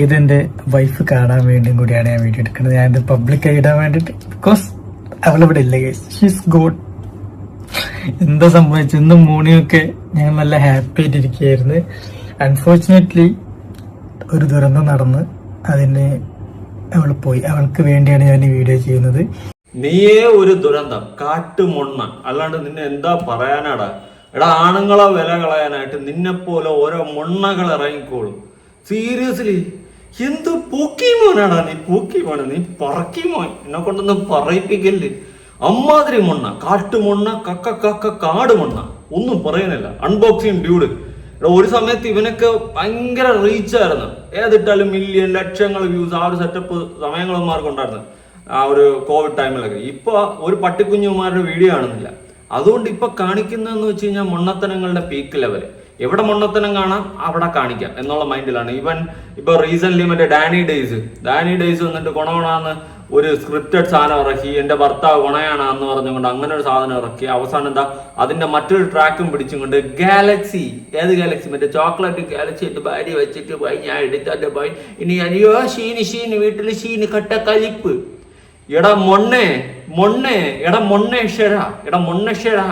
ഇതെന്റെ വൈഫ് കാണാൻ വേണ്ടിയും കൂടിയാണ് ഞാൻ വീഡിയോ എടുക്കുന്നത്. ഞാനിത് പബ്ലിക്കായി ഇടാൻ വേണ്ടിട്ട്, ബിക്കോസ് അവളിവിടെ ഇല്ല ഗൈസ്. She's God. എന്താ സംഭവിച്ചു? ഇന്നും മോണിയൊക്കെ ഞങ്ങൾ നല്ല ഹാപ്പി ആയിട്ടിരിക്കുകയായിരുന്നു. അൺഫോർച്ചുനേറ്റ്ലി ഒരു ദുരന്തം നടന്ന് അതിന് അവൾ പോയി. അവൾക്ക് വേണ്ടിയാണ് ഞാൻ ഈ വീഡിയോ ചെയ്യുന്നത്. നീയേ ഒരു ദുരന്തം, കാട്ടുമൊണ്ണ, അല്ലാണ്ട് നിന്നെ എന്താ പറയാനാടാ? എടാ, ആണുങ്ങളെ വില കളയാനായിട്ട് നിന്നെ പോലെ ഓരോ മൊണ്ണകൾ ഇറങ്ങിക്കോളും. സീരിയസ്ലി, എന്ത് പൂക്കിമോനാടാ നീ? പൂക്കിമോന, നീ പറക്കിമോൻ. എന്നെ കൊണ്ടൊന്നും പറയിപ്പിക്കല്ലേ. അമ്മാതിരി മൊണ്ണ, കാട്ടുമൊണ്ണ, കാടുമൊണ്ണ, ഒന്നും പറയാനില്ല. Unboxing dude. ഒരു സമയത്ത് ഇവനൊക്കെ ഭയങ്കര റീച്ചായിരുന്നു. ഏതിട്ടാലും മില്യൺ, ലക്ഷങ്ങൾ വ്യൂസ്, ആ ഒരു സെറ്റപ്പ് സമയങ്ങളുമാർക്കുണ്ടായിരുന്നു ആ ഒരു കോവിഡ് ടൈമിലൊക്കെ. ഇപ്പൊ ഒരു പട്ടിക്കുഞ്ഞുമാരുടെ വീഡിയോ കാണുന്നില്ല. അതുകൊണ്ട് ഇപ്പൊ കാണിക്കുന്നതെന്ന് വെച്ച് കഴിഞ്ഞാൽ മൊണ്ണത്തനങ്ങളുടെ പീക്ക് ലെവൽ. എവിടെ മൊണ്ണത്തനം കാണാം അവിടെ കാണിക്കാം എന്നുള്ള മൈൻഡിലാണ്. ഇവൻ ഇപ്പൊ റീസെന്റ് മറ്റേ ഡാനി ഡേയ്സ് വന്നിട്ട് കൊണകൊണാന്ന് ഒരു സ്ക്രിപ്റ്റഡ് സാധനം ഇറക്കി, എന്റെ ഭർത്താവ് കൊണയാണെന്ന് പറഞ്ഞുകൊണ്ട് അങ്ങനെ ഒരു സാധനം ഇറക്കി. അവസാനം എന്താ, അതിന്റെ മറ്റൊരു ട്രാക്കും പിടിച്ചും കൊണ്ട് ഗാലക്സി, ഏത് ഗാലക്സി, മറ്റേ ചോക്ലേറ്റ് ഗാലക്സി ഇട്ട് ഭാര്യ വെച്ചിട്ട് പോയി, ഞാൻ എടുത്തന്റെ പോയി, ഇനി അയ്യോ ഷീന് വീട്ടില് ഷീന് കട്ട കലിപ്പ്. എടാ മൊണ്ണേ, എടാ മൊണ്ണേശ്വര,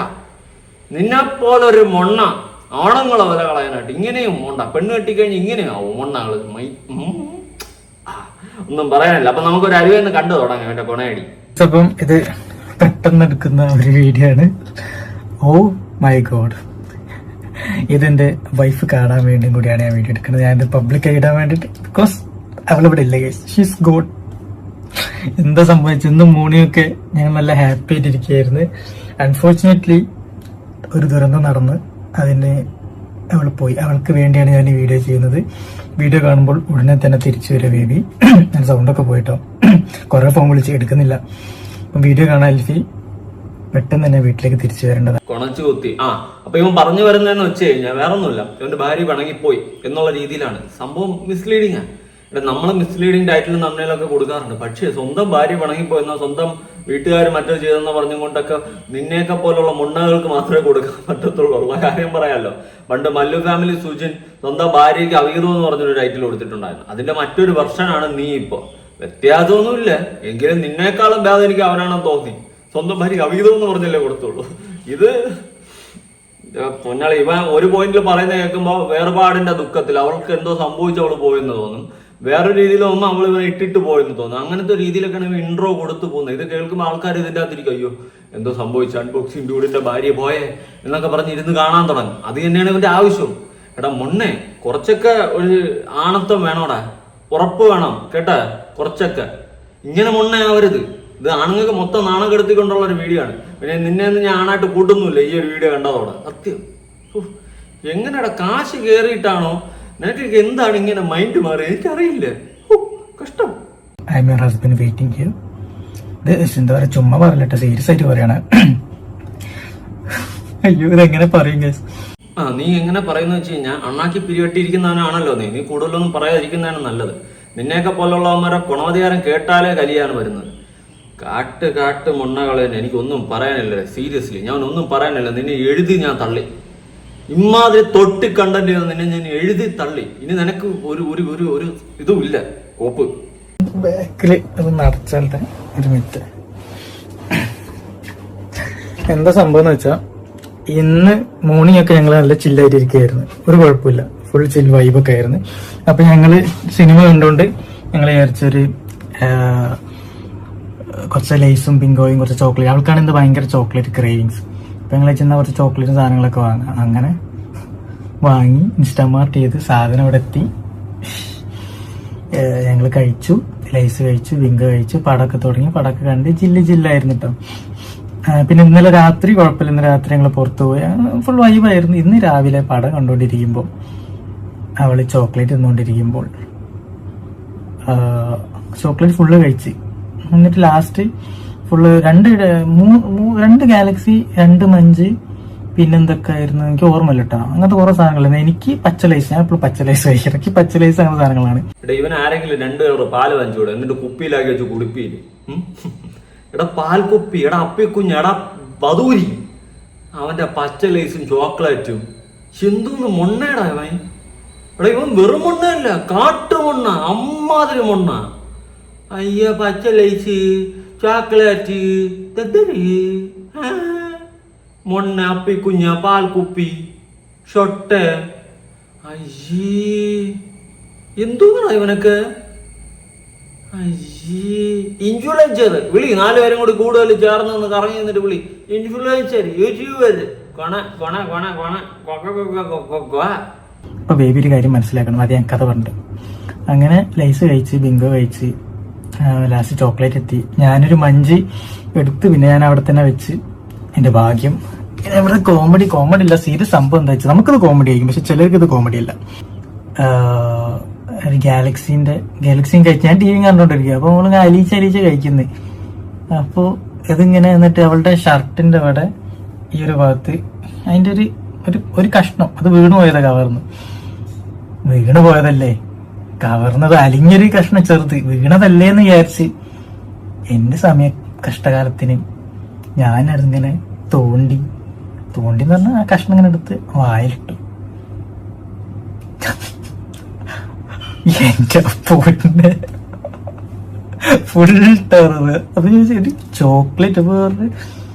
നിന്നെ പോലൊരു മൊണ്ണ ആണുങ്ങളെ വില കളയാനായിട്ട് ഇങ്ങനെയും മൊണ്ണ. പെണ്ണ് കെട്ടിക്കഴിഞ്ഞ് ഇങ്ങനെയാവും മൊണ്ണകള്. ഒന്നും പറയാനില്ല. അപ്പൊ നമുക്കൊരു അരുവെന്ന് കണ്ടു തുടങ്ങാം എന്റെ കൊണയടി. അപ്പം ഇത് പെട്ടെന്ന് എടുക്കുന്ന ഒരു വീഡിയോ ആണ്. Oh my god. ഇതെന്റെ വൈഫ് കാണാൻ വേണ്ടിയും കൂടിയാണ് ഞാൻ വീഡിയോ എടുക്കുന്നത്. ഞാനിത് പബ്ലിക്കായി ഇടാൻ വേണ്ടിട്ട്, ബിക്കോസ് അവളിവിടെ ഇല്ല ഗൈസ്. She's God. എന്താ സംഭവിച്ചു? ഇന്നും മോണിയൊക്കെ ഞങ്ങൾ നല്ല ഹാപ്പി ആയിട്ടിരിക്കുകയായിരുന്നു. അൺഫോർച്ചുനേറ്റ്ലി ഒരു ദുരന്തം നടന്ന് അതിന് അവൾ പോയി. അവൾക്ക് വേണ്ടിയാണ് ഞാൻ ഈ വീഡിയോ ചെയ്യുന്നത്. വീഡിയോ കാണുമ്പോൾ ഉടനെ തന്നെ തിരിച്ചു വരും ബേബി. ഞാൻ സൗണ്ടൊക്കെ പോയിട്ടോ, കുറെ ഫോൺ വിളിച്ച് എടുക്കുന്നില്ല. അപ്പം വീഡിയോ കാണാൻ എൽഫി പെട്ടെന്ന് തന്നെ വീട്ടിലേക്ക് തിരിച്ചു വരേണ്ടതാണ്. കൊണച്ചു കുത്തി. അപ്പൊ ഇവൻ പറഞ്ഞു വരുന്നതെന്ന് വെച്ച് കഴിഞ്ഞാൽ വേറെ ഒന്നുമില്ല, ഇവന്റെ ഭാര്യ പിണങ്ങിപ്പോയി എന്നുള്ള രീതിയിലാണ്. സംഭവം മിസ്ലീഡിംഗ് ആണ്. നമ്മൾ മിസ്ലീഡിംഗ് ടൈറ്റിലും നമ്മളിലൊക്കെ കൊടുക്കാറുണ്ട്. പക്ഷേ സ്വന്തം ഭാര്യ പിണങ്ങിപ്പോയെന്നോ സ്വന്തം വീട്ടുകാർ മറ്റോ ചെയ്തെന്നോ പറഞ്ഞുകൊണ്ടൊക്കെ നിന്നെയൊക്കെ പോലുള്ള മുണ്ണകൾക്ക് മാത്രമേ കൊടുക്കാൻ പറ്റത്തുള്ളൂ. ഉള്ള കാര്യം പറയാമല്ലോ. പണ്ട് മല്ലു ഫാമിലി സുജിൻ സ്വന്തം ഭാര്യയ്ക്ക് അവിഹിതം എന്ന് പറഞ്ഞൊരു ടൈറ്റിൽ കൊടുത്തിട്ടുണ്ടായിരുന്നു. അതിന്റെ മറ്റൊരു വെർഷനാണ് നീ ഇപ്പോ. വ്യത്യാസമൊന്നുമില്ല, എങ്കിലും നിന്നേക്കാളും ഭേദം എനിക്ക് അവനാണെന്ന് തോന്നി. സ്വന്തം ഭാര്യയ്ക്ക് അവിഹിതം എന്ന് പറഞ്ഞല്ലേ കൊടുത്തുള്ളൂ. ഇത് പൊന്നാളി, ഇവൻ ഒരു പോയിന്റിൽ പറയുന്നത് കേൾക്കുമ്പോൾ വേർപാടിന്റെ ദുഃഖത്തിൽ അവൾക്ക് എന്തോ സംഭവിച്ചു അവള് പോയെന്ന് തോന്നും. വേറൊരു രീതിയിലൊന്നും അവൾ ഇവനെ ഇട്ടിട്ട് പോയെന്ന് തോന്നുന്നു. അങ്ങനത്തെ രീതിയിലൊക്കെയാണ് ഇവ ഇൻട്രോ കൊടുത്തു പോകുന്നത്. ഇത് കേൾക്കുമ്പോൾ ആൾക്കാർ ഇതിൻ്റെ അകത്തിരിക്കും, അയ്യോ എന്തോ സംഭവിച്ചു, അൺബോക്സിംഗ് ഡ്യൂഡിന്റെ ഭാര്യ പോയേ എന്നൊക്കെ പറഞ്ഞ് ഇരുന്ന് കാണാൻ തുടങ്ങും. അത് തന്നെയാണ് ഇവന്റെ ആവശ്യം. എടാ മൊണ്ണെ, കുറച്ചൊക്കെ ഒരു ആണത്വം വേണോടാ, ഉറപ്പ് വേണം കേട്ടാ. കുറച്ചൊക്കെ ഇങ്ങനെ മൊണ്ണയാവരുത്. ഇത് ആണുങ്ങൾക്ക് മൊത്തം നാണം കെടുത്തിക്കൊണ്ടുള്ള ഒരു വീഡിയോ ആണ്. പിന്നെ നിന്നെ ഒന്നും ഞാൻ ആണായിട്ട് കൂട്ടുന്നില്ല ഈ ഒരു വീഡിയോ കണ്ടതോടെ. സത്യം എങ്ങനെയാടാ, കാശ് കയറിയിട്ടാണോ നിനക്ക് എന്താണ് ഇങ്ങനെ മൈൻഡ് മാറി? എനിക്കറിയില്ല. കഷ്ടം. I M your husband waiting here. ഇത് എന്താ പറയുക, ചുമ്മാ പറയട്ടെ, സീരിയസ് ആയിട്ട് പറയാണ്. അയ്യോ, ഇതെങ്ങനെ പറയും ഗൈസ്? നീ എങ്ങനെ പറയുന്ന വെച്ച് കഴിഞ്ഞാൽ അണ്ണാക്കി പിരിവെട്ടിയിരിക്കുന്നവനാണല്ലോ നീ കൂടുതലൊന്നും പറയാതിരിക്കുന്നതാണ് നല്ലത്. നിന്നെയൊക്കെ പോലുള്ളവന്മാരെ ഗുണവധികാരം കേട്ടാലേ കലിയാണ് വരുന്നത്. കാട്ട് മുണ്ണകളെ എനിക്കൊന്നും പറയാനില്ല. സീരിയസ്ലി ഞാൻ ഒന്നും പറയാനില്ല. നിന്നെ എഴുതി ഞാൻ തള്ളി. ഇമാതിരി തൊട്ടി കണ്ടന്റ് നിന്നെ ഞാൻ എഴുതി തള്ളി. ഇനി നിനക്ക് ഒരു ഒരു ഒരു ഒരു ഇതും ഇല്ല. കോപ്പ് ബാക്കില് നടച്ചാലത്തെ ഒരു മിനിറ്റ്. എന്താ സംഭവം എന്ന് വെച്ചാ, ഇന്ന് മോർണിംഗ് ഒക്കെ ഞങ്ങൾ നല്ല ചില്ലായിട്ടിരിക്കുകയായിരുന്നു. ഒരു കുഴപ്പമില്ല, ഫുൾ ചിൽ വൈബൊക്കെ ആയിരുന്നു. അപ്പൊ ഞങ്ങള് സിനിമ കണ്ടുകൊണ്ട് ഞങ്ങൾ വിചാരിച്ചൊരു കുറച്ച് ലേസും പിങ്കോയും കുറച്ച് ചോക്ലേറ്റ്. അവൾക്കാണ് ഇന്ന് ഭയങ്കര ചോക്ലേറ്റ് ക്രേവിങ്സ്. അപ്പൊ ഞങ്ങൾ ചെന്നാൽ കുറച്ച് ചോക്ലേറ്റ് സാധനങ്ങളൊക്കെ വാങ്ങാം. അങ്ങനെ വാങ്ങി ഇൻസ്റ്റാമാർട്ട് ചെയ്ത് സാധനം ഇവിടെ എത്തി. ഞങ്ങൾ കഴിച്ചു, ലൈസ് കഴിച്ചു, വിങ്ക കഴിച്ചു, പടമൊക്കെ തുടങ്ങി. പടമൊക്കെ കണ്ട് ജില്ലായിരുന്നു കേട്ടോ. പിന്നെ ഇന്നലെ രാത്രി കുഴപ്പമില്ല, ഇന്ന് രാത്രി ഞങ്ങൾ പുറത്തു പോയി, ഫുൾ വൈബായിരുന്നു. ഇന്ന് രാവിലെ പടം കണ്ടുകൊണ്ടിരിക്കുമ്പോൾ അവള് ചോക്ലേറ്റ് തിന്നുകൊണ്ടിരിക്കുമ്പോൾ ചോക്ലേറ്റ് ഫുള്ള് കഴിച്ച്, എന്നിട്ട് ലാസ്റ്റ് ഫുള്ള് രണ്ട് ഗാലക്സി, 2 മഞ്ച്, പിന്നെന്തൊക്കെ ആയിരുന്നു എനിക്ക് ഓർമ്മയില്ല കേട്ടോ. അങ്ങനത്തെ കുറെ സാധനങ്ങൾ. എനിക്ക് പച്ചലൈസ്, ഞാൻ ഇപ്പോൾ പച്ചലൈസ് കഴിക്കണം. എനിക്ക് പച്ചലൈസ് അങ്ങനെ സാധനങ്ങളാണ്. ഇവൻ ആരെങ്കിലും 2 കവർ പാല് വാങ്ങിച്ചൂടെ, എന്നിട്ട് കുപ്പിയിലാക്കി വെച്ച് കുടിപ്പിയില്ല. എടാ പാൽ കുപ്പി, എടാ അപ്പിക്കുഞ്ഞ്, എടാ വധൂരി, അവന്റെ പച്ചലൈസും ചോക്ലേറ്റും എന്തോന്ന് മൊണ്ണേടാ അവൻ. എടാ ഇവൻ വെറും മുണ്ണല്ല, കാട്ടുമുണ്ണ, അമ്മാതിരി മുണ്ണ. അയ്യ പച്ച ലൈസ്, ചോക്ലേറ്റ്, മുണ്ണ, അപ്പിക്കുഞ്ഞ, പാൽക്കുപ്പി, ഷൊട്ട്. അയ്യേ എന്തോന്നാ ഇവനൊക്കെ. അയ്യേ ഇൻഫ്ലുവൻസർ വിളി, 4 പേരും കൂടി കൂടുതൽ ചേർന്ന് നിന്ന് കറങ്ങി നിന്നിട്ട് വിളി. ഇൻഫ്ലുവൻസർ, യൂട്യൂബർ, കൊണ കൊണ കൊണ കൊണ കൊക്ക. ഇപ്പൊ ബേബി ഒരു കാര്യം മനസ്സിലാക്കണം, അത് ഞാൻ കഥ പറഞ്ഞു. അങ്ങനെ ലൈസ് കഴിച്ച്, ബിങ്കോ കഴിച്ച്, ലാസ്റ്റ് ചോക്ലേറ്റ് എത്തി. ഞാനൊരു മഞ്ച് എടുത്ത് പിന്നെ ഞാൻ അവിടെ തന്നെ വെച്ച്. എന്റെ ഭാഗ്യം ഇവിടെ കോമഡി ഇല്ല, സീരിയസ് സംഭവം എന്താ വെച്ചാൽ നമുക്കത് കോമഡി ആയിരിക്കും, പക്ഷെ ചിലർക്ക് ഇത് കോമഡി അല്ല. ഒരു ഗാലക്സിയും കഴിച്ച് ഞാൻ ടി വി കണ്ടോണ്ടിരിക്കുക. അപ്പൊ നമ്മള് അലീച്ച് കഴിക്കുന്നത്. അപ്പോ ഇതിങ്ങനെ എന്നിട്ട് അവളുടെ ഷർട്ടിന്റെ അവിടെ ഈ ഒരു ഭാഗത്ത് അതിന്റെ ഒരു കഷ്ണം അത് വീണു പോയതാ. വീണു പോയതല്ലേ, കവർന്നത് അലിഞ്ഞൊരു കഷ്ണം ചെറുത്, വീണതല്ലേന്ന് വിചാരിച്ച് എന്റെ കഷ്ടകാലത്തിന് ഞാനതിങ്ങനെ തോണ്ടി എന്ന് പറഞ്ഞാൽ ആ കഷ്ണം ഇങ്ങനെ എടുത്ത് വായിലിട്ടു. എന്റെ പൊന്നെ ഫുൾ ടെററ്. അപ്പൊ ചോദിച്ചു ചോക്ലേറ്റ് അപ്പൊ പറഞ്ഞ്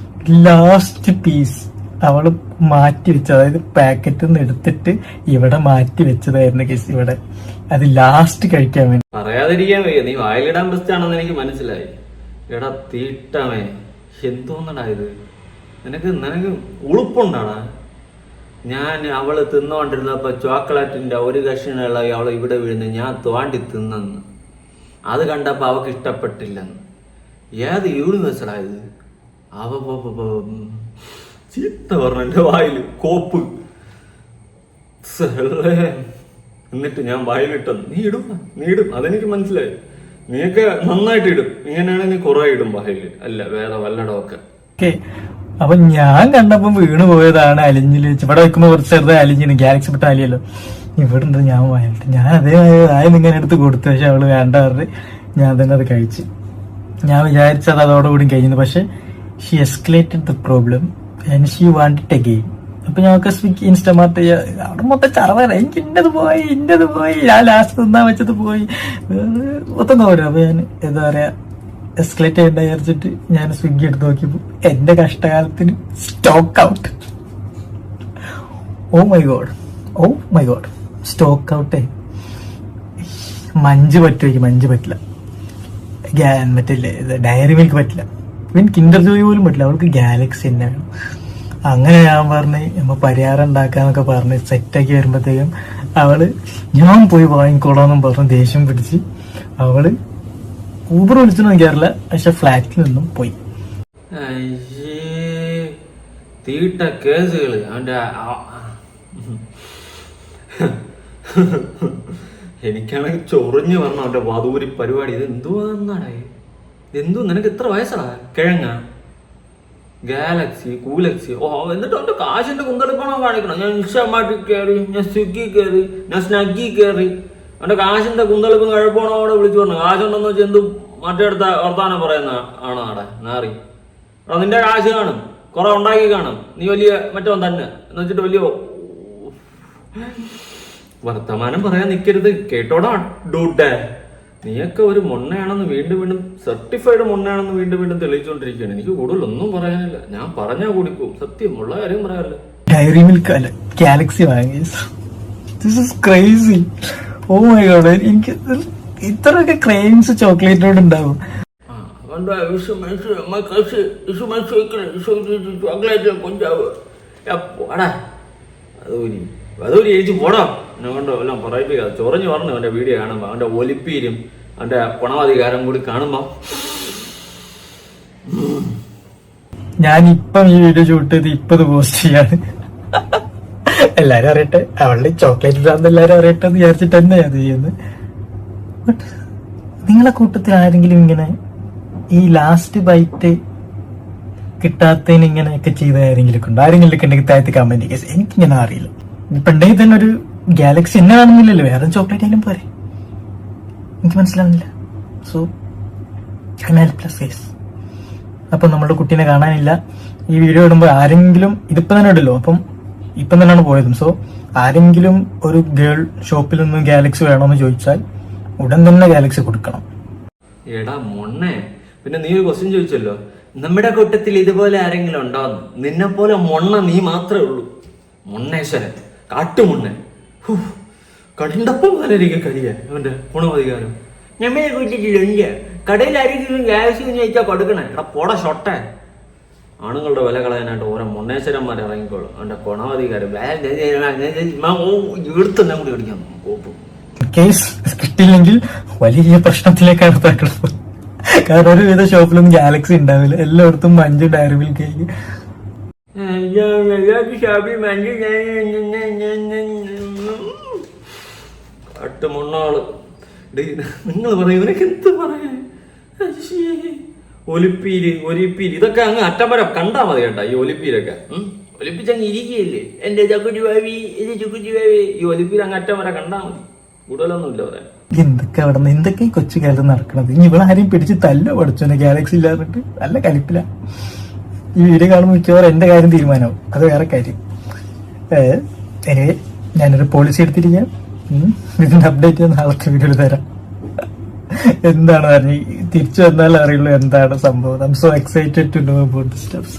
ലാസ്റ്റ് പീസ് അവള് മാറ്റി വെച്ചു, അതായത് പാക്കറ്റിൽ നിന്ന് എടുത്തിട്ട് ഇവിടെ മാറ്റി വെച്ചതായിരുന്നു കേസ്. ഇവിടെ അത് ലാസ്റ്റ് കഴിക്കാൻ വേണ്ടി. പറയാതിരിക്കാൻ വയ്യ, നീ വായിലിടാൻ പ്രശ്നമാണെന്ന് എനിക്ക് മനസ്സിലായി. എടാ തീട്ടമേ, എന്തോന്നടാ ഇത്, നിനക്ക് ഉളുപ്പുണ്ടാടാ. ഞാൻ അവള് തിന്നുകൊണ്ടിരുന്നപ്പോ ചോക്ലേറ്റിന്റെ ഒരു കഷ്ണമുള്ള അവള് ഇവിടെ വീഴുന്നു, ഞാൻ തോണ്ടി തിന്നെന്ന്. അത് കണ്ടപ്പോ അവക്ക് ഇഷ്ടപ്പെട്ടില്ലെന്ന്. ഏത് യൂണിവേഴ്സലായത്? ചീത്ത പറഞ്ഞു എന്റെ വായില്, കോപ്പ്. എന്നിട്ട് ഞാൻ വായിലിട്ടത്. നീ ഇടും അതെനിക്ക് മനസ്സിലായി. നീയൊക്കെ നന്നായിട്ട് ഇടും. ഇങ്ങനെയാണെങ്കിൽ നീ കുറെ ഇടും വായില്, അല്ല വേറെ വല്ലടമൊക്കെ. അപ്പൊ ഞാൻ കണ്ടപ്പോ വീണ് പോയതാണ് അലിഞ്ഞില് വെച്ച്. ഇവിടെ വെക്കുമ്പോ കുറച്ച് ചെറുതായി അലിഞ്ഞിന്, ഗാലക്സി പെട്ട അലിയല്ലോ. ഇവിടെ ഉണ്ട് ഞാൻ വായിട്ട് ഞാൻ അതേമാതിരി ഇങ്ങനെ എടുത്ത് കൊടുത്തു. പക്ഷെ അവള് വേണ്ട പറഞ്ഞ് ഞാൻ തന്നെ അത് കഴിച്ചു. ഞാൻ വിചാരിച്ചത് അതോടുകൂടി കഴിഞ്ഞു. പക്ഷെ she escalated the problem and she wanted again. അപ്പൊ ഞങ്ങൾക്ക് സ്വിഗ്ഗി, ഇൻസ്റ്റമാർട്ട് അവിടെ മൊത്തം ചറവറ. എനിക്ക് ഇന്നത് പോയി, ഞാൻ ലാസ്റ്റ് തിന്നാൻ വെച്ചത് പോയി, മൊത്തം പോരാ. അപ്പൊ ഞാൻ എന്താ പറയാ എസ്കലേറ്റ് ചെയ്യണ്ട വിചാരിച്ചിട്ട് ഞാൻ സ്വിഗ്ഗി എടുത്ത് നോക്കിയപ്പോ എന്റെ കഷ്ടകാലത്തിന് stock out. Oh my god stock ഔട്ടേ. മഞ്ച് പറ്റില്ല, മറ്റില്ലേ ഡയറി മിൽക്ക് പറ്റില്ല, ഇവൻ കിൻഡർ ജോയ് പോലും പറ്റില്ല. അവൾക്ക് ഗാലക്സി തന്നെ വേണം. അങ്ങനെ ഞാൻ പറഞ്ഞ് നമ്മ പരിഹാരം ഉണ്ടാക്കാന്നൊക്കെ പറഞ്ഞ് സെറ്റാക്കി വരുമ്പോഴത്തേക്കും അവള് ഞാൻ പോയി വാങ്ങിക്കോളാന്നും പറഞ്ഞ് ദേഷ്യം പിടിച്ച് അവള് ഊബർ വിളിച്ചു നോക്കിയാറില്ല, പക്ഷെ ഫ്ലാറ്റിൽ നിന്നും പോയി. തീട്ട കേസുകള് അവന്റെ. എനിക്കാണെങ്കിൽ ചൊറിഞ്ഞു പറഞ്ഞു അവന്റെ വധൂരി പരിപാടി. ഇത് എന്തുവാന്നാടേ, നിനക്ക് എത്ര വയസ്സാടാ കിഴങ്ങ? ഗാലക്സി കൂലക്സി. എന്നിട്ട് അവന്റെ കാശിന്റെ കുന്തളിപ്പണോ കാണിക്കണം. ഞാൻ ഇൻസ്റ്റാമാർട്ടിൽ കയറി, ഞാൻ സ്വിഗ്ഗി കയറി, ഞാൻ സ്നഗ്ഗി കയറി. അവന്റെ കാശിന്റെ കുന്തളിപ്പും കഴപ്പാണോ അവിടെ വിളിച്ചു പറഞ്ഞു. കാശുണ്ടെന്ന് വെച്ചാൽ എന്തും മറ്റേടുത്ത വർത്താനം പറയുന്ന ആണോ അവിടെ നാറി. നിന്റെ കാശ് കാണും, കുറെ ഉണ്ടാക്കി കാണും, നീ വലിയ മറ്റോ തന്നെ എന്ന് വെച്ചിട്ട് വലിയ വർത്തമാനം പറയാൻ നിൽക്കരുത്. കേട്ടോടാ ഡൂട്ടെ, നീയൊക്കെ ഒരു മുണ്ണയാണെന്ന് വീണ്ടും സർട്ടിഫൈഡ് മുണ്ണയാണെന്ന് വീണ്ടും തെളിയിച്ചുകൊണ്ടിരിക്കുകയാണ്. എനിക്ക് കൂടുതലൊന്നും പറയാനില്ല, ഞാൻ പറഞ്ഞാൽ കൂടിപ്പോവും. സത്യമുള്ള കാര്യം പറയാമല്ലോ. ഡയറി മിൽക്ക് അല്ല ഗാലക്സി വാങ്ങി. This is crazy. Oh my god, എനിക്ക് ഇത്രയൊക്കെ ക്രൈംസ് ചോക്ലേറ്റിനോട് ഉണ്ടാവും. അതൊരു ഏജ് പോടാ. എന്നെ കൊണ്ട് എല്ലാം പറയിപ്പിക്കാ. ചൊറഞ്ഞു പറഞ്ഞു അവന്റെ വീഡിയോ കാണുമ്പോ, അവന്റെ ഒലിപ്പീരും അവന്റെ പണാധികാരം കൂടി കാണുമ്പോ. ഞാനിപ്പം ഈ വീഡിയോ ഷൂട്ട് ചെയ്ത് ഇപ്പത് പോസ്റ്റ് ചെയ്യാണ്. എല്ലാരും അറിയട്ടെ, അവളുടെ ചോക്ലേറ്റ് ഇടാന്ന് എല്ലാരും അറിയട്ടെ എന്ന് വിചാരിച്ചിട്ട് തന്നെ അത് ചെയ്യുന്നത്. ബട്ട് നിങ്ങളെ കൂട്ടത്തിൽ ആരെങ്കിലും ഇങ്ങനെ ഈ ലാസ്റ്റ് ബൈറ്റ് കിട്ടാത്തതിന് ഇങ്ങനെയൊക്കെ ചെയ്ത ആരെങ്കിലും ഉണ്ടോ? ആരെങ്കിലും ഉണ്ടെങ്കിൽ താഴത്ത് കമന്റ് കേസ്. എനിക്കിങ്ങനെ അറിയില്ല. ഇപ്പൊ ഉണ്ടെങ്കിൽ തന്നെ ഒരു ഗാലക്സി എന്നെ കാണുന്നില്ലല്ലോ, വേറെ ചോക്ലേറ്റ് ആയാലും പോരെ. എനിക്ക് മനസ്സിലാവുന്നില്ല. So helpless case. അപ്പൊ നമ്മളുടെ കുട്ടീനെ കാണാനില്ല. ഈ വീഡിയോ ഇടുമ്പോ ആരെങ്കിലും ഇതിപ്പോ തന്നെ ഇടല്ലോ, അപ്പം ഇപ്പം തന്നെയാണ് പോയതും. സോ ആരെങ്കിലും ഒരു ഗേൾ ഷോപ്പിൽ നിന്ന് ഗാലക്സി വേണമെന്ന് ചോദിച്ചാൽ ഉടൻ തന്നെ ഗാലക്സി കൊടുക്കണം. എടാ മൊണ്ണേ, പിന്നെ നീ ഒരു ക്വസ്റ്റ്യൻ ചോദിച്ചല്ലോ, നമ്മുടെ കൂട്ടത്തിൽ ഇതുപോലെ ആരെങ്കിലും ഉണ്ടോന്ന്. നിന്നെ പോലെ മൊണ്ണ നീ മാത്രമേ ഉള്ളൂ. മൊണ്ണേശ്വരൻ, കാട്ടുമൊണ്ണൻ. കണ്ടപ്പം നല്ലരിക്കും കഴിയാൻ അവന്റെ ഗുണമധികാരം. ഞമ്മയെ കൂട്ടിട്ടില്ല, കടയിൽ ആരെങ്കിലും ഗ്യാസ് ചോദിച്ചാൽ കൊടുക്കണേ. എടാ പോട ഷൊട്ടെ. ആണുങ്ങളുടെ വില കളയാനായിട്ട് ഓരോ മൊണ്ണേശ്വരന്മാർ ഇറങ്ങിക്കോളും. അവന്റെ ഗുണമധികാരം എടുത്തെല്ലാം കൂടി അടിക്കാൻ കോപ്പ്. കേസ് കിട്ടിയില്ലെങ്കിൽ വലിയ പ്രശ്നത്തിലേക്കാണ് താങ്കൾ. കാരണം ഒരുവിധ ഷോപ്പിലൊന്നും ഗാലക്സി ഉണ്ടാവില്ല, എല്ലായിടത്തും 5 ഡയറി മിൽക്ക് കേക്ക്. കാട്ടുമൊണ്ണാള്. നിങ്ങൾ പറയും ഇവനൊക്കെ എന്ത് പറയാ? ഒലിപ്പീര് ഇതൊക്കെ അങ്ങ് അറ്റം വരെ കണ്ടാ മതി കേട്ടാ. ഈ ഒലിപ്പീരൊക്കെ ഒലിപ്പിച്ചങ്ങ് ഇരിക്കുകയല്ലേ എന്റെ ചക്കുറ്റി ഭാവി, ഇത് ചുക്കുറ്റി ഭാവി. ഈ ഒലിപ്പീര് അങ്ങ് അറ്റം വരെ കണ്ടാ മതി, കൂടുതലൊന്നും ഇല്ല പറയാൻ. എന്തൊക്കെ അവിടെ നിന്ന് എന്തൊക്കെ കൊച്ചു കാലത്ത് നടക്കണത്. ഇനി ഇവിടെ ആരെയും പിടിച്ച് തല്ലോ പഠിച്ചോനെ ഗാലക്സി ഇല്ലാന്നിട്ട് നല്ല കലിപ്പില്ല. ഈ വീഡിയോ കാണുമ്പോൾ മിക്കവാറും എന്റെ കാര്യം തീരുമാനമാവും, അത് വേറെ കാര്യം. എനിവേ ഞാനൊരു പോളിസി എടുത്തിരിക്കാം. ഇതിന്റെ അപ്ഡേറ്റ് ഞാൻ നാളത്തെ വീഡിയോയിൽ തരാം. എന്താണ് പറഞ്ഞ തിരിച്ചു വന്നാലും അറിയുള്ളൂ എന്താണ് സംഭവം. I'm so excited to know about the stuffs.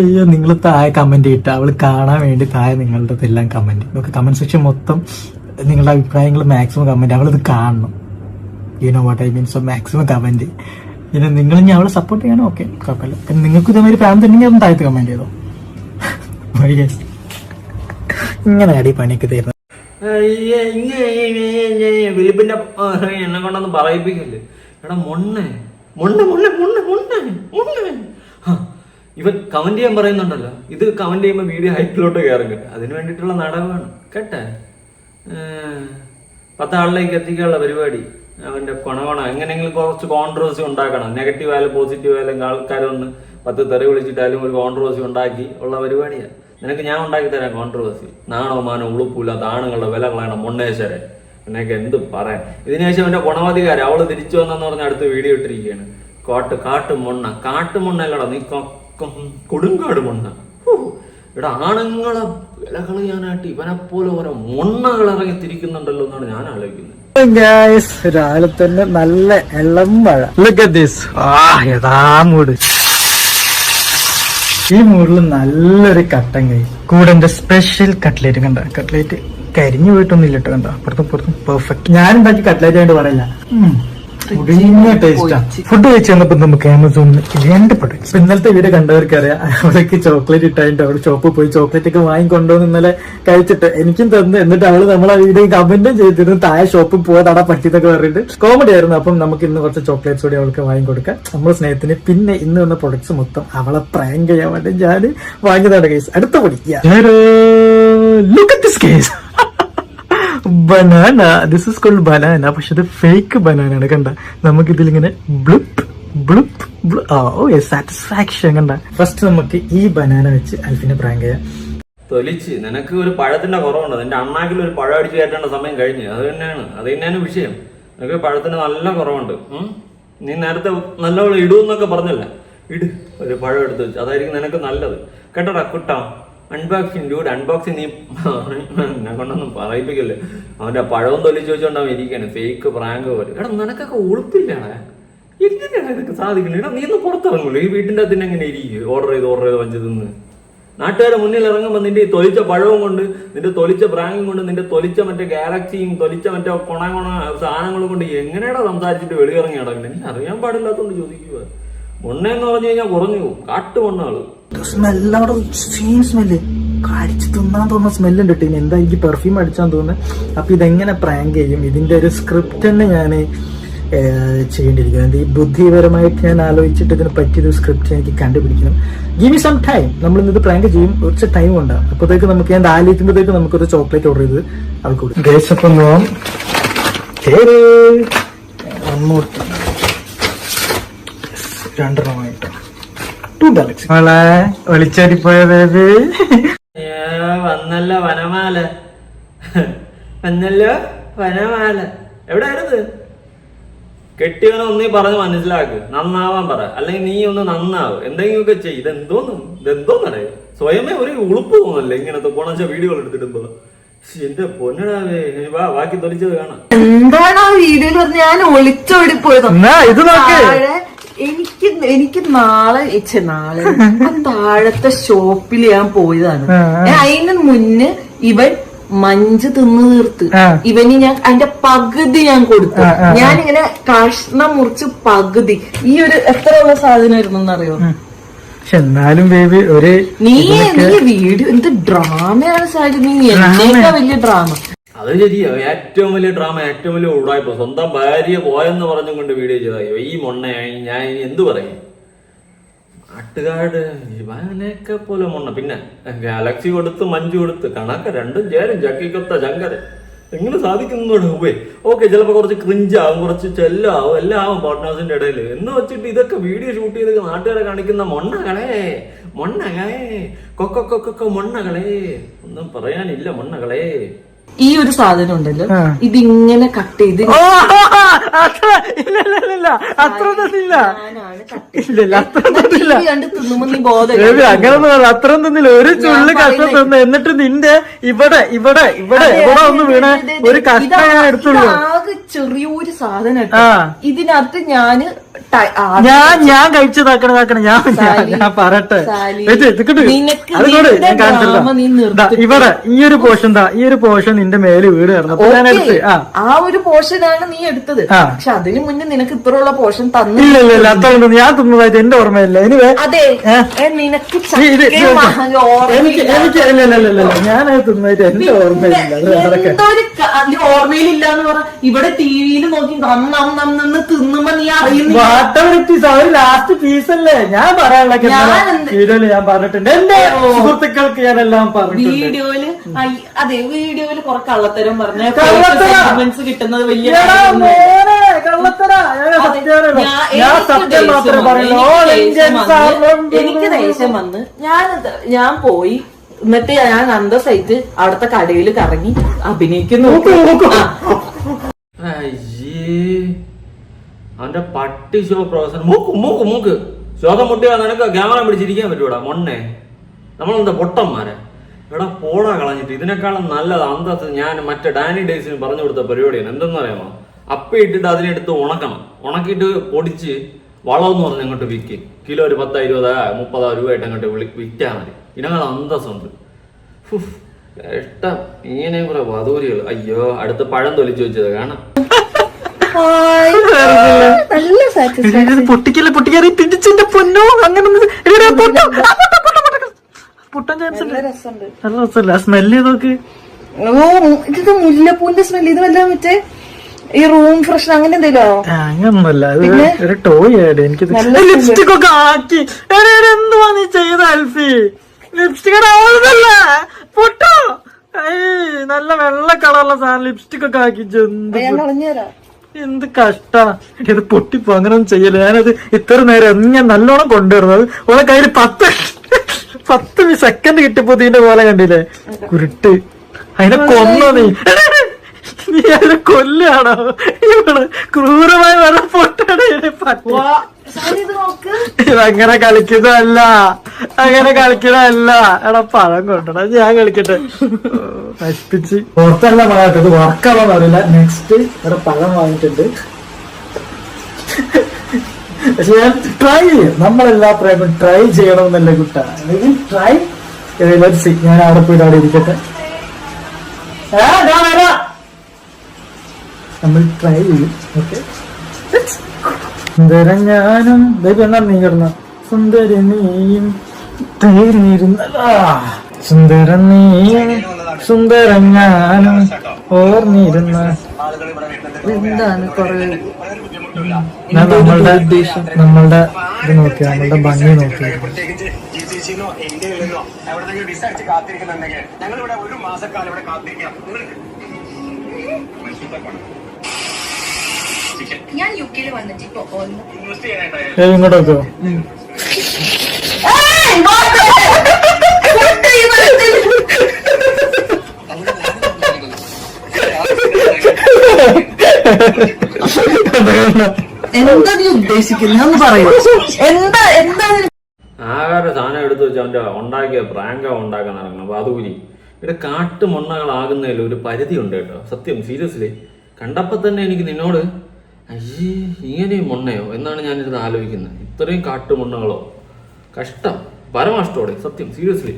അയ്യോ, നിങ്ങൾ താഴെ കമന്റ് ചെയ്തിട്ട് അവള് കാണാൻ വേണ്ടി താഴെ നിങ്ങളുടെ എല്ലാം കമന്റ്. നമുക്ക് കമന്റ് സെക്ഷൻ മൊത്തം നിങ്ങളുടെ അഭിപ്രായങ്ങൾ മാക്സിമം കമന്റ്. അവളിത് കാണണം. You know what I mean. So maximum comment. പിന്നെ നിങ്ങൾ ഇനി അവളെ സപ്പോർട്ട് ചെയ്യണം, ഓക്കെ, കുഴപ്പമില്ല. പിന്നെ നിങ്ങൾക്ക് ഇതേമാതിരി പ്രായം തന്നെങ്കിൽ അതും താഴത്ത് കമന്റ് ചെയ്തോ. ഇങ്ങനെ അടി പണിയൊക്കെ തരുന്നത്. വിളിപ്പിന്റെ എന്നെ കൊണ്ടൊന്നും പറയിപ്പിക്കല്ലേ. എടാ മൊണ്ണേ. ഇവൻ കമന്റ് ചെയ്യാൻ പറയുന്നുണ്ടല്ലോ, ഇത് കമന്റ് ചെയ്യുമ്പോൾ വീഡിയോ ഹൈറ്റിലോട്ട് കയറും കേട്ടോ. അതിന് വേണ്ടിയിട്ടുള്ള നാടകമാണ് കേട്ടെ. 10 ആളിലേക്ക് എത്തിക്കാനുള്ള പരിപാടി അവന്റെ കൊണകൊണ. എങ്ങനെയെങ്കിലും കുറച്ച് കോൺട്രവേഴ്സി ഉണ്ടാക്കണം. നെഗറ്റീവ് ആയാലും പോസിറ്റീവ് ആയാലും ആൾക്കാരൊന്ന് 10 തെറി വിളിച്ചിട്ടാലും ഒരു കോൺട്രവേഴ്സി ഉണ്ടാക്കി ഉള്ള പരിപാടിയാണ്. നിനക്ക് ഞാൻ ഉണ്ടാക്കി തരാം കോൺട്രവേഴ്സി. നാണോ മാനോ ഉളുപ്പില്ലാത്ത ആണുങ്ങളുടെ വില കളയണം മൊണ്ണേശ്വരൻ. എന്നൊക്കെ എന്ത് പറയാൻ. ഇതിനുശേഷം അവന്റെ ഗുണമധികാരം അവള് തിരിച്ചു വന്നെന്ന് പറഞ്ഞ അടുത്ത് വീഡിയോ ഇട്ടിരിക്കുകയാണ്. കാട്ടുമൊണ്ണ അല്ലടാ നീ, കൊടുങ്കാട് മൊണ്ണ. ഇവിടെ ആണുങ്ങളെ വില കളയാനായിട്ട് ഇവനെപ്പോലെ ഓരോ മൊണ്ണകൾ ഇറങ്ങി തിരിക്കുന്നുണ്ടല്ലോ എന്നാണ് ഞാൻ ആലോചിക്കുന്നത്. രാവിലെ തന്നെ നല്ല ഇളം മഴ. മൂട്. ഈ മൂടില് നല്ലൊരു കട്ടൻ കൈ കൂടെ എന്റെ സ്പെഷ്യൽ കട്ട്ലേറ്റ്. കണ്ട കട്ട്ലേറ്റ് കരിഞ്ഞു പോയിട്ടൊന്നും ഇല്ല കേട്ടോ. കണ്ട പുറത്തും പെർഫെക്റ്റ്. ഞാൻ ഉണ്ടാക്കി കട്ട്ലേറ്റ് ആയിട്ട് പറയില്ല, ടേസ്റ്റാ. ഫുഡ് കഴിച്ച് വന്നപ്പോ നമുക്ക് ആമസോണിൽ 2 പ്രൊഡക്ട്സ്. ഇന്നലത്തെ വീഡിയോ കണ്ടവർക്കറിയാം, അവൾക്ക് ചോക്ലേറ്റ് ഇട്ടായിട്ട് അവള് ഷോപ്പിൽ പോയി ചോക്ലേറ്റ് ഒക്കെ വാങ്ങിക്കൊണ്ടോന്ന് ഇന്നലെ കഴിച്ചിട്ട് എനിക്കും തന്നു. എന്നിട്ട് അവള് നമ്മളെ വീഡിയോ കമന്റും ചെയ്തിരുന്നു, താഴെ ഷോപ്പിൽ പോകാൻ പറ്റിയെന്നൊക്കെ പറഞ്ഞിട്ട് കോമഡി ആയിരുന്നു. അപ്പം നമുക്ക് ഇന്ന് കുറച്ച് ചോക്ലേറ്റ്സ് കൂടി അവൾക്ക് വാങ്ങിക്കൊടുക്കാം നമ്മുടെ സ്നേഹത്തിന്. പിന്നെ ഇന്ന് വന്ന പ്രൊഡക്ട്സ് മൊത്തം അവളെ പ്രാങ്ക് ചെയ്യാൻ വേണ്ടി ഞാൻ വാങ്ങിയതാണ് കേസ്. അടുത്ത പഠിക്കുക. Banana. This is called banana. പക്ഷെ ഇത് ഫേക്ക് ബനാന ആണ്. കണ്ട നമുക്കിതിലിങ്ങനെ ബ്ലുപ്പ് ബ്ലുപ്പ് സാറ്റിസ്ഫാക്ഷൻ. കണ്ട ഫസ്റ്റ് നമുക്ക് ഈ ബനാന വെച്ച് അൽഫിനെ പ്രാങ്ക് ചെയ്യാം. തൊലിച്ച് നിനക്ക് ഒരു പഴത്തിന്റെ കുറവുണ്ട്. നിന്റെ അണ്ണാക്കിൽ ഒരു പഴം അടിച്ചു കയറ്റേണ്ട സമയം കഴിഞ്ഞ്. അത് തന്നെയാണ് വിഷയം. നിനക്ക് പഴത്തിന് നല്ല കുറവുണ്ട്. നീ നേരത്തെ നല്ലവണ്ണം ഇടൂന്നൊക്കെ പറഞ്ഞല്ലേ, ഇട് ഒരു പഴം എടുത്ത് വെച്ച്. അതായിരിക്കും നിനക്ക് നല്ലത് കേട്ടോടാ കുട്ടാ. Unboxing dude, unboxing. നീ എന്നെ കൊണ്ടൊന്നും പറയിപ്പിക്കല്ലേ. അവന്റെ പഴവും തൊലിച്ച് വെച്ചോണ്ടാവും ഇരിക്കാണ്. ഫേക്ക് പ്രാങ്ക് പോലെ. എടാ നിനക്കൊക്കെ ഉളുപ്പില്ലാടാ. എങ്ങനെയാണ് ഇതൊക്കെ സാധിക്കുന്നത്? എടാ നീ ഒന്ന് പുറത്തിറങ്ങുള്ളൂ. ഈ വീട്ടിന്റെ അകത്തിന് എങ്ങനെ ഇരിക്കും? ഓർഡർ ചെയ്ത് വഞ്ചി തിന്ന് നാട്ടുകാരെ മുന്നിൽ ഇറങ്ങുമ്പോൾ നിന്റെ ഈ തൊലിച്ച പഴവും കൊണ്ട്, നിന്റെ തൊലിച്ച പ്രാങ്കും കൊണ്ട്, നിന്റെ തൊലിച്ച മറ്റേ ഗാലക്സിയും തൊലിച്ച മറ്റേ കൊണ സാധനങ്ങളും കൊണ്ട് എങ്ങനെയാടാ സംസാരിച്ചിട്ട് വെളിയിറങ്ങി നടക്കുന്നത്? എനിക്ക് അറിയാൻ പാടില്ലാത്തോണ്ട് ചോദിക്കുക. മൊണ്ണെന്ന് പറഞ്ഞു കഴിഞ്ഞാൽ കുറഞ്ഞു പോകും. കാട്ടുമൊണ്ണാള്. സ്മെല്ലോടെ സെയിം സ്മെല്ല്. അടിച്ച് തിന്നാൻ തോന്നുന്ന സ്മെല്ലുണ്ട് കേട്ടോ. ഇനി എന്താ എനിക്ക് പെർഫ്യൂം അടിച്ചാൻ തോന്നുന്നത്. അപ്പൊ ഇതെങ്ങനെ പ്രാങ്ക് ചെയ്യും, ഇതിന്റെ ഒരു സ്ക്രിപ്റ്റ് തന്നെ ഞാൻ ചെയ്യേണ്ടിയിരിക്കുന്നത്. ഈ ബുദ്ധിപരമായിട്ട് ഞാൻ ആലോചിച്ചിട്ട് ഇതിന് പറ്റിയൊരു സ്ക്രിപ്റ്റ് എനിക്ക് കണ്ടുപിടിക്കണം. Give me some time. നമ്മൾ ഇന്നത് പ്രാങ്ക് ചെയ്യും, കുറച്ച് ടൈം ഉണ്ടാകും. അപ്പോഴത്തേക്ക് നമുക്ക് ഞാൻ ആലോചിക്കുമ്പോഴത്തേക്ക് നമുക്കൊരു ചോക്ലേറ്റ് ഓർഡർ ചെയ്ത് അവർക്ക് കൊടുക്കും. ദേശപ്പം പോവാം. രണ്ടെണ്ണമായിട്ട് 2 ഗാലക്സി. വിളിച്ചാടിപ്പോയ ബേബി വന്നല്ലോ വനമാല. എവിടെയായിരുന്നു? കെട്ടിയവനെ ഒന്നീ പറഞ്ഞ് മനസ്സിലാക്ക്, നന്നാവാൻ പറ. അല്ലെങ്കിൽ നീ ഒന്ന് നന്നാവ്, എന്തെങ്കിലുമൊക്കെ ചെയ്യ്. ഇതെന്തോന്നറിയോ? സ്വയമേ ഒരു ഉളുപ്പ് തോന്നല്ലേ ഇങ്ങനത്തെ കൊണച്ച വീഡിയോകൾ എടുത്തിടുമ്പോ. എന്റെ പൊന്നടാവേ, വാ ബാക്കി തൊലിച്ചത് കാണാം. എന്താണ് ആ വീഡിയോയിൽ പറഞ്ഞ ഞാൻ ഒളിച്ചോടി പോയത്. എനിക്ക് നാളെ താഴത്തെ ഷോപ്പിൽ ഞാൻ പോയതാണ്. അതിന് മുന്നേ ഇവൻ മഞ്ച് തിന്നു തീർത്ത് ഇവന് ഞാൻ അതിന്റെ പകുതി ഞാൻ കൊടുത്തു. ഞാനിങ്ങനെ കഷ്ണം മുറിച്ച് പകുതി ഈ ഒരു എത്ര ഉള്ള സാധനം വരുന്നറിയോ? എന്നാലും ബേബി ഒരു നീ വീഡിയോ എന്ത് ഡ്രാമയാണ് സാരി. നീ എന്നേക്കാ വലിയ ഡ്രാമ. അത് ശരിയാ, ഏറ്റവും വലിയ ഡ്രാമ, ഏറ്റവും വലിയ ഉടായ്പ. സ്വന്തം ഭാര്യ പോയെന്ന് പറഞ്ഞുകൊണ്ട് വീഡിയോ ചെയ്തായോ ഈ മൊണ്ണയായി. ഞാൻ ഇനി എന്ത് പറയും? നാട്ടുകാട് ഇവനൊക്കെ പോലെ മൊണ്ണ. പിന്നെ ഗാലക്സി കൊടുത്ത് മഞ്ജു കൊടുത്ത് കണക്ക രണ്ടും ചേരും. ചക്കിക്കൊത്ത ചങ്കര എങ്ങനെ സാധിക്കുന്നോട് പോയി. ഓക്കെ, ചിലപ്പോ കുറച്ച് ക്രിഞ്ചാവും, കുറച്ച് ചെല്ലാവും, എല്ലാം ആവും പാർട്ട്നേഴ്സിന്റെ ഇടയിൽ. എന്ന് വെച്ചിട്ട് ഇതൊക്കെ വീഡിയോ ഷൂട്ട് ചെയ്ത് നാട്ടുകാരെ കാണിക്കുന്ന മൊണ്ണകളെ കൊക്കൊക്കൊക്കൊക്കെ മൊണ്ണകളെ. ഒന്നും പറയാനില്ല മൊണ്ണകളെ. ഈ ഒരു സാധനം ഉണ്ടല്ലോ, ഇതിങ്ങനെ കട്ട് ചെയ്ത് അങ്ങനെ അത്ര തന്നില്ല. ഒരു ചുള്ളു കഷ്ണം തന്നു. എന്നിട്ട് നിന്റെ ഇവിടെ ഇവിടെ ഇവിടെ ഇവിടെ ഒന്ന് വീണ ഒരു കഷ്ണം ഞാൻ എടുത്തുള്ളൂ. ആകെ ചെറിയൊരു സാധനം. ഇതിനകത്ത് ഞാൻ കഴിച്ചതാക്കണ ഞാൻ പറയട്ടെ. ഇവിടെ ഈ ഒരു പോർഷൻ നിന്റെ മേല് വീട് കിടന്നു. ഞാൻ എടുത്ത് ആ ഒരു പോർഷനാണ് നീ എടുത്തത്. പക്ഷെ അതിന് മുന്നേ നിനക്ക് ഇത്രയുള്ള പോർഷൻ തന്നു. ഇല്ല അത്ര ഞാൻ തിന്നതായിട്ട് എന്റെ ഓർമ്മയില്ല. അതെ, നിനക്ക് ഞാനത് തിന്നതായിട്ട് എന്റെ ഓർമ്മയില്ല. ഓർമ്മയിലില്ല എന്ന് പറ. ഇവിടെ ടിവിയിൽ നോക്കി നിന്ന് തിന്നുമ്പോ നീ അറിയുന്നില്ല. ലാസ്റ്റ് പീസല്ലേ ഞാൻ പറയാനുള്ള വീഡിയോയില് ഞാൻ പറഞ്ഞിട്ടുണ്ട്. എന്റെ സുഹൃത്തുക്കൾക്ക് ഞാനെല്ലാം പറഞ്ഞു. വീഡിയോയില് വീഡിയോയില് കുറെ കള്ളത്തരം പറഞ്ഞ കിട്ടുന്നത് വലിയ എനിക്ക് ദേഷ്യം വന്ന് ഞാൻ പോയി. എന്നിട്ട് ഞാൻ അന്തസ്സായിട്ട് അവിടുത്തെ കടയിൽ കറങ്ങി അഭിനയിക്കുന്നു. അവന്റെ പട്ടി ഷോ പ്രൊഫസർ മൂക്ക് ശ്വാസം മുട്ടിയാ നിനക്ക് ക്യാമറ പിടിച്ചിരിക്കാൻ പറ്റൂടാ മൊണ്ണെ. നമ്മളെന്താ പൊട്ടന്മാരെ? എടാ പോടാ കളഞ്ഞിട്ട്. ഇതിനേക്കാളും നല്ലത് അന്തസ് ഞാൻ മറ്റേ ഡാനി ഡേയ്സിന് പറഞ്ഞു കൊടുത്ത പരിപാടിയാണ്. എന്തെന്നറിയാമോ? അപ്പയിട്ടിട്ട് അതിനെടുത്ത് ഉണക്കണം. ഉണക്കിയിട്ട് പൊടിച്ച് വളമെന്ന് പറഞ്ഞ് അങ്ങോട്ട് വിൽക്കും. കിലോ ഒരു 10, 20, 30 രൂപയായിട്ട് അങ്ങോട്ട് വിറ്റാൽ മതി. ഇതിനേക്കാളും അന്തസ്സുണ്ട്. ഇഷ്ടം ഇങ്ങനെ കുറെ വധൂരികൾ. അയ്യോ, അടുത്ത് പഴം തൊലിച്ചു വെച്ചത് കാണാം. പൊട്ടിക്കല്ലേ പൊട്ടിക്കാറി പിടിച്ചിന്റെ പൊന്നോ. അങ്ങനെ പൊട്ടാൻ ചാൻസ് ഉണ്ട്. നല്ല രസമല്ല സ്മെല്ല് ചെയ്തോക്ക്. ഇത് മുല്ലപ്പൂന്റെ സ്മെല്ല്. ഇത് വല്ല മറ്റേ ഈ റൂം ഫ്രഷ് അങ്ങനെ എന്തെല്ലോ? അങ്ങനൊന്നുമല്ല, ഒരു ടോയ് ആയിട്ട് എനിക്ക് ലിപ്സ്റ്റിക് ഒക്കെ ആക്കി. എന്തുവാ നീ ചെയ്ത അൽഫി? ലിപ്സ്റ്റിക് ആവുന്നല്ല പൊട്ടോ. നല്ല വെള്ള കളറുള്ള സാധനം ലിപ്സ്റ്റിക് ഒക്കെ ആക്കി. എന്ത് കഷ്ടാ ഇത്. പൊട്ടിപ്പോ അങ്ങനൊന്നും ചെയ്യല. ഞാനത് ഇത്ര നേരം ഞാൻ നല്ലോണം കൊണ്ടുവരുന്നത്. ഓളെ കയ്യിൽ 10 സെക്കൻഡ് കിട്ടിയപ്പോ ഇതിന്റെ പോലെ കണ്ടില്ലേ കുരുട്ട്. അതിനെ കൊന്നോ നീ അതിനെ കൊല്ലാണോ? ഇവിടെ ക്രൂരമായ വെള്ളം പൊട്ടാണ്. അങ്ങനെ കളിക്കുന്നതല്ല എടാ പഴം കൊണ്ടടാ. ഞാൻ കളിക്കട്ടെ. നശിപ്പിച്ച് പുറത്തല്ല പറയട്ടെ. ഇത് വർക്കാവാൻ അറിയില്ല. നെക്സ്റ്റ് ഇവിടെ പഴം വാങ്ങിയിട്ടുണ്ട്. പക്ഷെ ഞാൻ ട്രൈ ചെയ്യും. നമ്മളെല്ലാ പ്രായവും ട്രൈ ചെയ്യണമെന്നല്ലേ കുട്ടാ. ട്രൈ ഞാൻ അവിടെ പോയിട്ട് അവിടെ ഇരിക്കട്ടെ. നമ്മൾ ട്രൈ ചെയ്യും. ഓക്കെ. സുന്ദര ഞാനും എന്നാ നീ കിടന്ന സുന്ദരി നീയും തേരിയിരുന്നതാ. സുന്ദര നീയും സുന്ദര ഞാനും ഓർന്നിരുന്ന. എന്താണ് കൊറേ നമ്മളുടെ ഇത് നോക്കി, നമ്മളുടെ ഭംഗി നോക്കി. ഞാൻ യുകെയിൽ വന്നിട്ട് ഇപ്പൊ ഇങ്ങോട്ട് നോക്കോ. എന്താ നീ ഉദ്ദേശിക്കുന്നത്? ഒന്ന് പറയൂ. എന്താ ആകാര സാധനം എടുത്ത് വെച്ച് അവൻ്റെ ഉണ്ടാക്കിയ പ്രാങ്ക ഉണ്ടാക്കാൻ നടക്കണം വാതൂരി. ഇവിടെ കാട്ടുമൊണ്ണകളാകുന്നതിൽ ഒരു പരിധി ഉണ്ട് കേട്ടോ, സത്യം സീരിയസ്ലി. കണ്ടപ്പോൾ തന്നെ എനിക്ക് നിന്നോട് അയ്യേ ഇങ്ങനെയും മൊണ്ണയോ എന്നാണ് ഞാനിത് ആലോചിക്കുന്നത്. ഇത്രയും കാട്ടുമൊണ്ണകളോ, കഷ്ടം, പരമാഷ്ടോടെ, സത്യം സീരിയസ്ലി.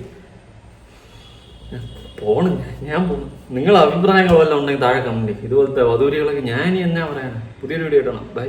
പോണം, ഞാൻ പോണം. നിങ്ങളെ അഭിപ്രായങ്ങൾ വല്ലതും ഉണ്ടെങ്കിൽ താഴെ കമന്റ്. ഇതുപോലത്തെ വധൂരികളൊക്കെ ഞാൻ എന്നാ പറയാനാ. പുതിയൊരു വീഡിയോ ഇടണം. ബൈ.